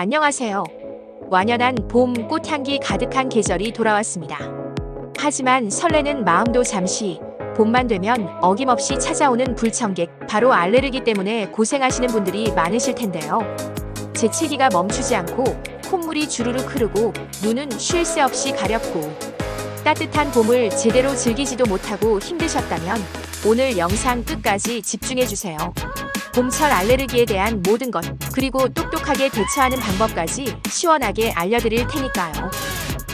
안녕하세요. 완연한 봄 꽃향기 가득한 계절이 돌아왔습니다. 하지만 설레는 마음도 잠시, 봄만 되면 어김없이 찾아오는 불청객, 바로 알레르기 때문에 고생하시는 분들이 많으실 텐데요. 재채기가 멈추지 않고 콧물이 주르륵 흐르고 눈은 쉴 새 없이 가렵고 따뜻한 봄을 제대로 즐기지도 못하고 힘드셨다면 오늘 영상 끝까지 집중해주세요. 봄철 알레르기에 대한 모든 것, 그리고 똑똑하게 대처하는 방법까지 시원하게 알려드릴 테니까요.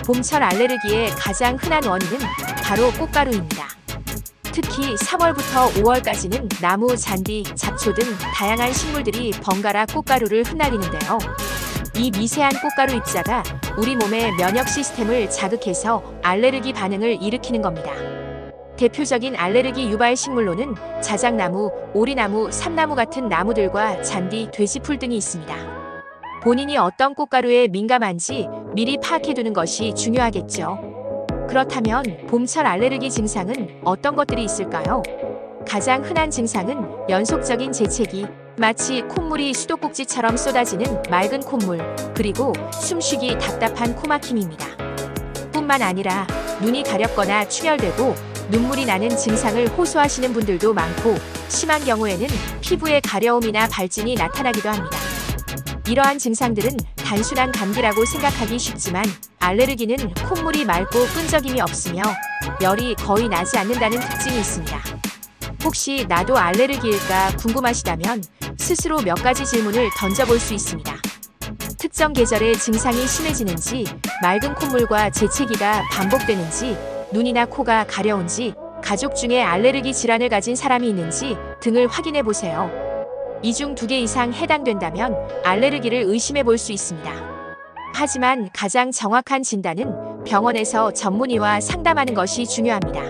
봄철 알레르기의 가장 흔한 원인은 바로 꽃가루입니다. 특히 3월부터 5월까지는 나무, 잔디, 잡초 등 다양한 식물들이 번갈아 꽃가루를 흩날리는데요. 이 미세한 꽃가루 입자가 우리 몸의 면역 시스템을 자극해서 알레르기 반응을 일으키는 겁니다. 대표적인 알레르기 유발 식물로는 자작나무, 오리나무, 삼나무 같은 나무들과 잔디, 돼지풀 등이 있습니다. 본인이 어떤 꽃가루에 민감한지 미리 파악해두는 것이 중요하겠죠. 그렇다면 봄철 알레르기 증상은 어떤 것들이 있을까요? 가장 흔한 증상은 연속적인 재채기, 마치 콧물이 수도꼭지처럼 쏟아지는 맑은 콧물, 그리고 숨쉬기 답답한 코막힘입니다. 뿐만 아니라 눈이 가렵거나 충혈되고 눈물이 나는 증상을 호소하시는 분들도 많고, 심한 경우에는 피부에 가려움이나 발진이 나타나기도 합니다. 이러한 증상들은 단순한 감기라고 생각하기 쉽지만 알레르기는 콧물이 맑고 끈적임이 없으며 열이 거의 나지 않는다는 특징이 있습니다. 혹시 나도 알레르기일까 궁금하시다면 스스로 몇 가지 질문을 던져볼 수 있습니다. 특정 계절에 증상이 심해지는지, 맑은 콧물과 재채기가 반복되는지, 눈이나 코가 가려운지, 가족 중에 알레르기 질환을 가진 사람이 있는지 등을 확인해 보세요. 이 중 2개 이상 해당된다면 알레르기를 의심해 볼 수 있습니다. 하지만 가장 정확한 진단은 병원에서 전문의와 상담하는 것이 중요합니다.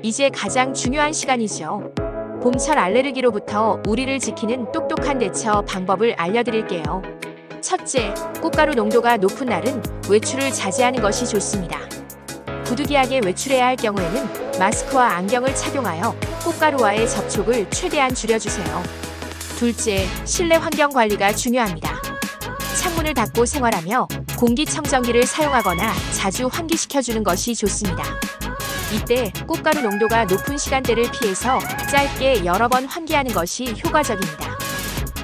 이제 가장 중요한 시간이죠. 봄철 알레르기로부터 우리를 지키는 똑똑한 대처 방법을 알려드릴게요. 첫째, 꽃가루 농도가 높은 날은 외출을 자제하는 것이 좋습니다. 부득이하게 외출해야 할 경우에는 마스크와 안경을 착용하여 꽃가루와의 접촉을 최대한 줄여주세요. 둘째, 실내 환경 관리가 중요합니다. 창문을 닫고 생활하며 공기청정기를 사용하거나 자주 환기시켜주는 것이 좋습니다. 이때 꽃가루 농도가 높은 시간대를 피해서 짧게 여러 번 환기하는 것이 효과적입니다.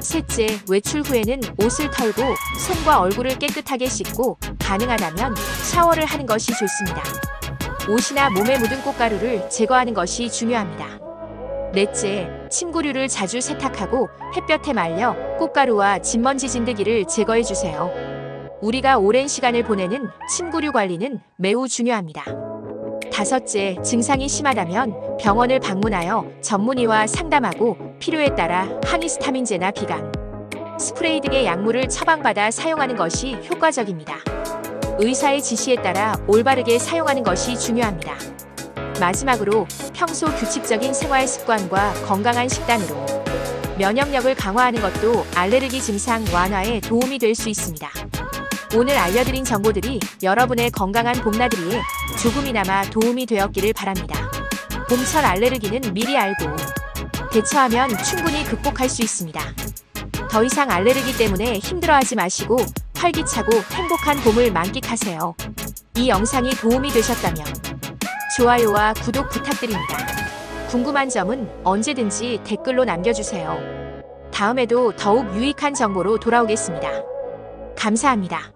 셋째, 외출 후에는 옷을 털고 손과 얼굴을 깨끗하게 씻고 가능하다면 샤워를 하는 것이 좋습니다. 옷이나 몸에 묻은 꽃가루를 제거하는 것이 중요합니다. 넷째, 침구류를 자주 세탁하고 햇볕에 말려 꽃가루와 진먼지 진드기를 제거해주세요. 우리가 오랜 시간을 보내는 침구류 관리는 매우 중요합니다. 다섯째, 증상이 심하다면 병원을 방문하여 전문의와 상담하고 필요에 따라 항히스타민제나 비강, 스프레이 등의 약물을 처방받아 사용하는 것이 효과적입니다. 의사의 지시에 따라 올바르게 사용하는 것이 중요합니다. 마지막으로 평소 규칙적인 생활 습관과 건강한 식단으로 면역력을 강화하는 것도 알레르기 증상 완화에 도움이 될 수 있습니다. 오늘 알려드린 정보들이 여러분의 건강한 봄나들이에 조금이나마 도움이 되었기를 바랍니다. 봄철 알레르기는 미리 알고 대처하면 충분히 극복할 수 있습니다. 더 이상 알레르기 때문에 힘들어하지 마시고 활기차고 행복한 봄을 만끽하세요. 이 영상이 도움이 되셨다면 좋아요와 구독 부탁드립니다. 궁금한 점은 언제든지 댓글로 남겨주세요. 다음에도 더욱 유익한 정보로 돌아오겠습니다. 감사합니다.